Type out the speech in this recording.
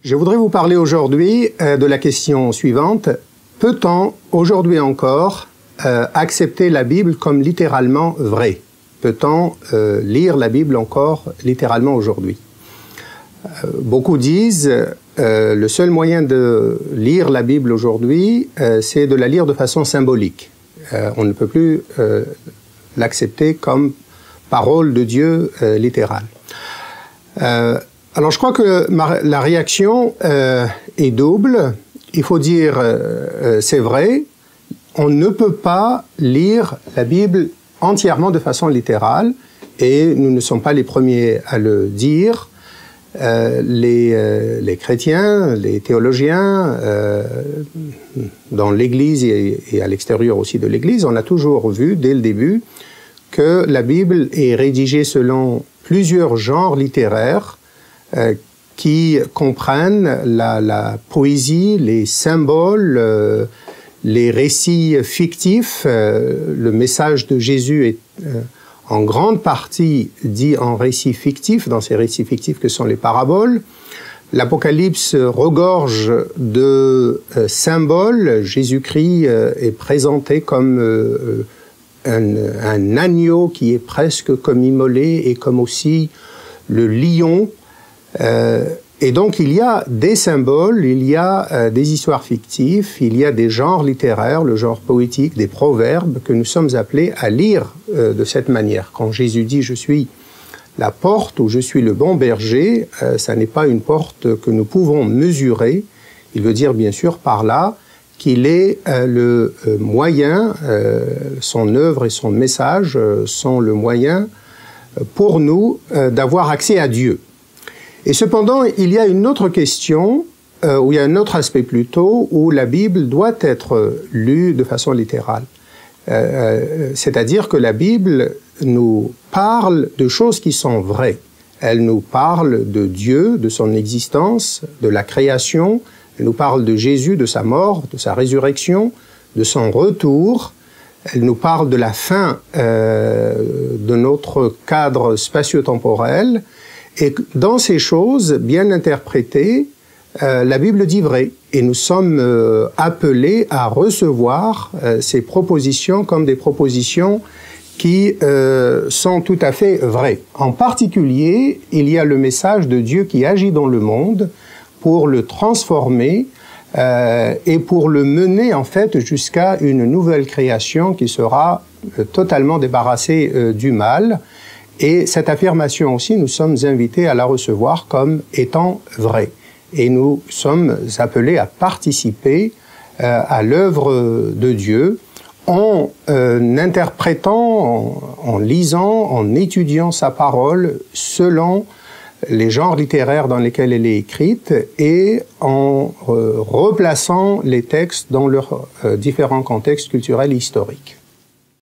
Je voudrais vous parler aujourd'hui de la question suivante. Peut-on, aujourd'hui encore, accepter la Bible comme littéralement vraie? Peut-on lire la Bible encore littéralement aujourd'hui? Beaucoup disent le seul moyen de lire la Bible aujourd'hui, c'est de la lire de façon symbolique. On ne peut plus l'accepter comme parole de Dieu littérale. Alors je crois que la réaction est double. Il faut dire c'est vrai, on ne peut pas lire la Bible entièrement de façon littérale et nous ne sommes pas les premiers à le dire. Les chrétiens, les théologiens, dans l'Église et à l'extérieur aussi de l'Église, on a toujours vu dès le début que la Bible est rédigée selon plusieurs genres littéraires qui comprennent la poésie, les symboles, les récits fictifs. Le message de Jésus est en grande partie dit en récits fictifs, dans ces récits fictifs que sont les paraboles. L'Apocalypse regorge de symboles. Jésus-Christ est présenté comme un agneau qui est presque comme immolé et comme aussi le lion. Et donc il y a des symboles, il y a des histoires fictives, il y a des genres littéraires, le genre poétique, des proverbes que nous sommes appelés à lire de cette manière. Quand Jésus dit « je suis la porte » ou « je suis le bon berger », ça n'est pas une porte que nous pouvons mesurer. Il veut dire bien sûr par là qu'il est le moyen, son œuvre et son message sont le moyen pour nous d'avoir accès à Dieu. Et cependant, il y a une autre question, ou il y a un autre aspect plutôt, où la Bible doit être lue de façon littérale. C'est-à-dire que la Bible nous parle de choses qui sont vraies. Elle nous parle de Dieu, de son existence, de la création. Elle nous parle de Jésus, de sa mort, de sa résurrection, de son retour. Elle nous parle de la fin de notre cadre spatio-temporel. Et dans ces choses bien interprétées, la Bible dit vrai. Et nous sommes appelés à recevoir ces propositions comme des propositions qui sont tout à fait vraies. En particulier, il y a le message de Dieu qui agit dans le monde pour le transformer et pour le mener en fait jusqu'à une nouvelle création qui sera totalement débarrassée du mal. Et cette affirmation aussi, nous sommes invités à la recevoir comme étant vraie. Et nous sommes appelés à participer à l'œuvre de Dieu en interprétant, en lisant, en étudiant sa parole selon les genres littéraires dans lesquels elle est écrite et en replaçant les textes dans leurs différents contextes culturels et historiques.